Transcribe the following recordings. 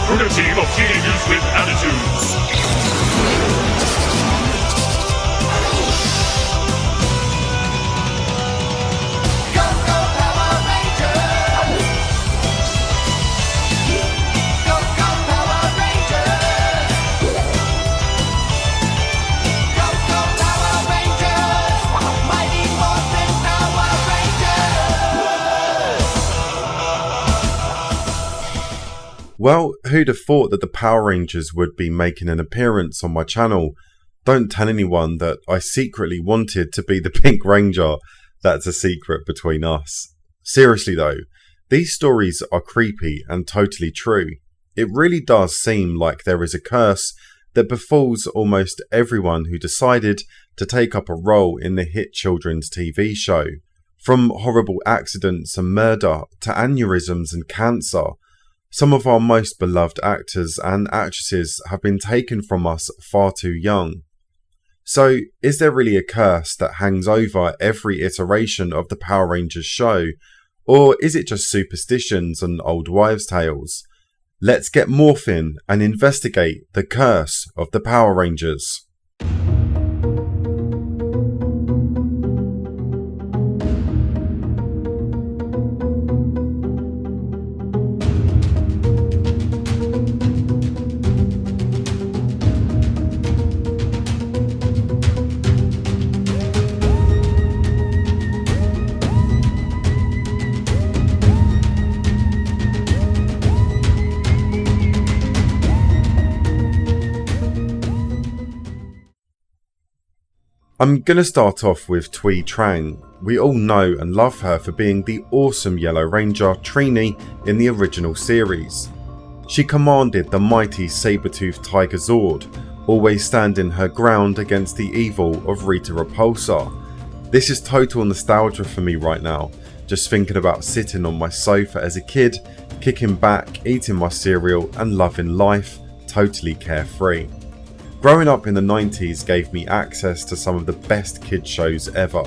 We're a team of teenagers with attitudes. Go, go, Power Rangers! Go, go, Power Rangers! Go, go, Power Rangers! Mighty Morphin Power Rangers! Well, who'd have thought that the Power Rangers would be making an appearance on my channel? Don't tell anyone that I secretly wanted to be the Pink Ranger. That's a secret between us. Seriously though, these stories are creepy and totally true. It really does seem like there is a curse that befalls almost everyone who decided to take up a role in the hit children's TV show. From horrible accidents and murder to aneurysms and cancer, some of our most beloved actors and actresses have been taken from us far too young. So, is there really a curse that hangs over every iteration of the Power Rangers show, or is it just superstitions and old wives' tales? Let's get morphin and investigate the curse of the Power Rangers. I'm gonna start off with Thuy Trang. We all know and love her for being the awesome Yellow Ranger Trini in the original series. She commanded the mighty saber-toothed Tiger Zord, always standing her ground against the evil of Rita Repulsa. This is total nostalgia for me right now, just thinking about sitting on my sofa as a kid, kicking back, eating my cereal and loving life, totally carefree. Growing up in the 90s gave me access to some of the best kids shows ever.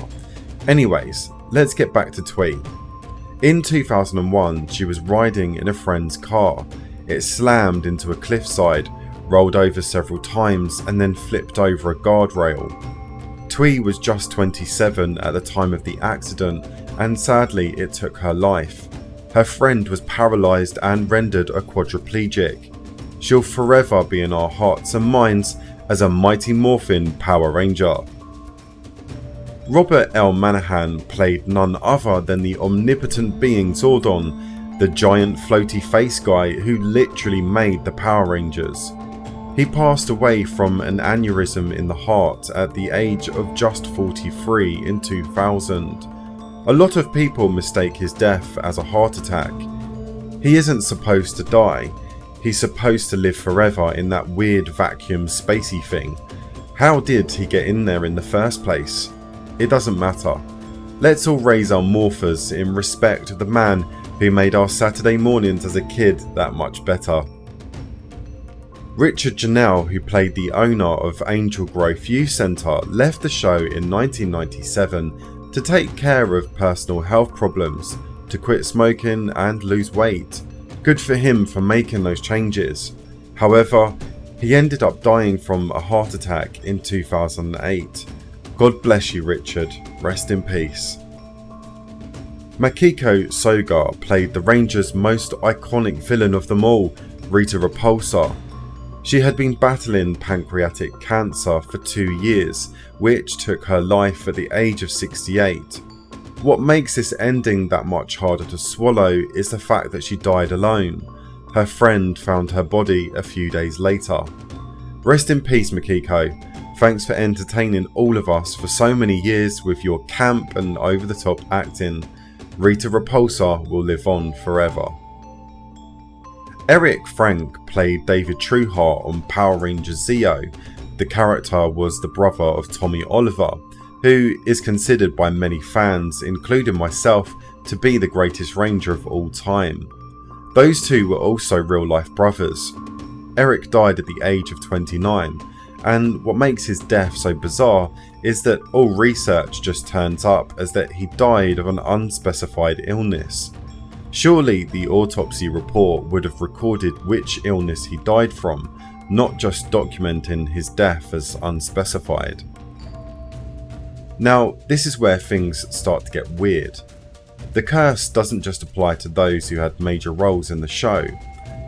Anyways, let's get back to Thuy. In 2001, she was riding in a friend's car. It slammed into a cliffside, rolled over several times and then flipped over a guardrail. Thuy was just 27 at the time of the accident and sadly it took her life. Her friend was paralysed and rendered a quadriplegic. She'll forever be in our hearts and minds as a mighty morphin Power Ranger. Robert L. Manahan played none other than the omnipotent being Zordon, the giant floaty face guy who literally made the Power Rangers. He passed away from an aneurysm in the heart at the age of just 43 in 2000. A lot of people mistake his death as a heart attack. He isn't supposed to die. He's supposed to live forever in that weird vacuum spacey thing. How did he get in there in the first place? It doesn't matter. Let's all raise our morphers in respect of the man who made our Saturday mornings as a kid that much better. Richard Janelle, who played the owner of Angel Grove Youth Centre, left the show in 1997 to take care of personal health problems, to quit smoking and lose weight. Good for him for making those changes. However, he ended up dying from a heart attack in 2008. God bless you, Richard. Rest in peace. Makiko Soga played the Rangers' most iconic villain of them all, Rita Repulsa. She had been battling pancreatic cancer for 2 years, which took her life at the age of 68. What makes this ending that much harder to swallow is the fact that she died alone. Her friend found her body a few days later. Rest in peace, Makiko. Thanks for entertaining all of us for so many years with your camp and over-the-top acting. Rita Repulsa will live on forever. Eric Frank played David Trueheart on Power Rangers Zeo. The character was the brother of Tommy Oliver, who is considered by many fans, including myself, to be the greatest Ranger of all time. Those two were also real-life brothers. Eric died at the age of 29, and what makes his death so bizarre is that all research just turns up as that he died of an unspecified illness. Surely the autopsy report would have recorded which illness he died from, not just documenting his death as unspecified. Now, this is where things start to get weird. The curse doesn't just apply to those who had major roles in the show.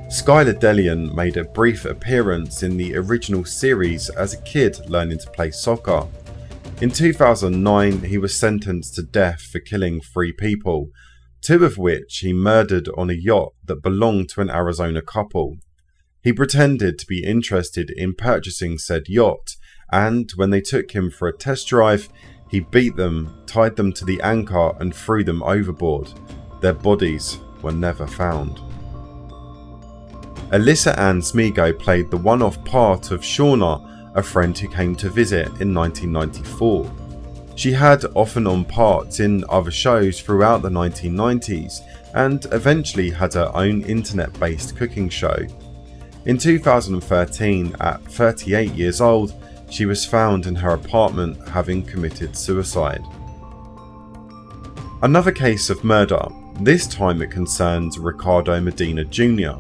Skylar Delian made a brief appearance in the original series as a kid learning to play soccer. In 2009, he was sentenced to death for killing 3 people, 2 of which he murdered on a yacht that belonged to an Arizona couple. He pretended to be interested in purchasing said yacht, and when they took him for a test drive, he beat them, tied them to the anchor and threw them overboard. Their bodies were never found. Alyssa Ann Smigo played the one-off part of Shauna, a friend who came to visit in 1994. She had off and on parts in other shows throughout the 1990s and eventually had her own internet-based cooking show. In 2013, at 38 years old, she was found in her apartment having committed suicide. Another case of murder, this time it concerns Ricardo Medina Jr.,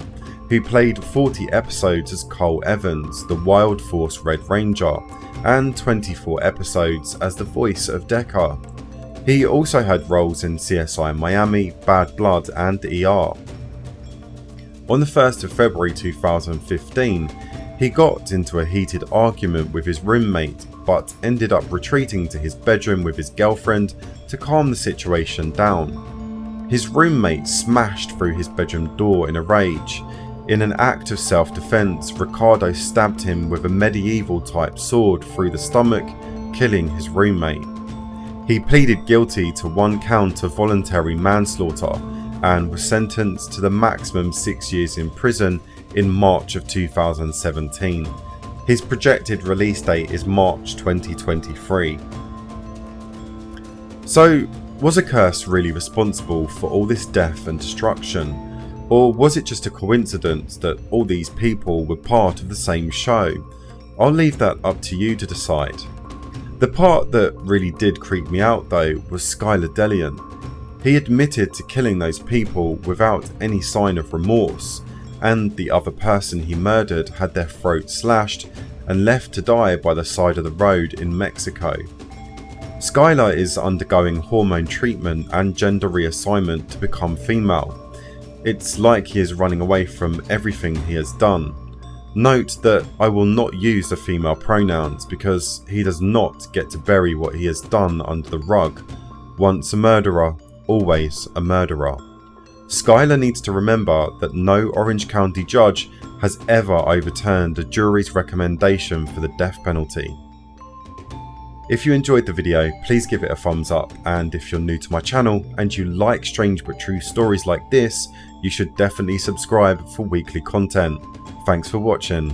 who played 40 episodes as Cole Evans, the Wild Force Red Ranger, and 24 episodes as the voice of Deckard. He also had roles in CSI Miami, Bad Blood, and ER. On the 1st of February 2015, he got into a heated argument with his roommate, but ended up retreating to his bedroom with his girlfriend to calm the situation down. His roommate smashed through his bedroom door in a rage. In an act of self-defense, Ricardo stabbed him with a medieval-type sword through the stomach, killing his roommate. He pleaded guilty to 1 count of voluntary manslaughter and was sentenced to the maximum 6 years in prison in March of 2017. His projected release date is March 2023. So, was a curse really responsible for all this death and destruction? Or was it just a coincidence that all these people were part of the same show? I'll leave that up to you to decide. The part that really did creep me out though was Skylar Delian. He admitted to killing those people without any sign of remorse, and the other person he murdered had their throat slashed and left to die by the side of the road in Mexico. Skylar is undergoing hormone treatment and gender reassignment to become female. It's like he is running away from everything he has done. Note that I will not use the female pronouns because he does not get to bury what he has done under the rug. Once a murderer, always a murderer. Skylar needs to remember that no Orange County judge has ever overturned a jury's recommendation for the death penalty. If you enjoyed the video, please give it a thumbs up, and if you're new to my channel and you like strange but true stories like this, you should definitely subscribe for weekly content. Thanks for watching.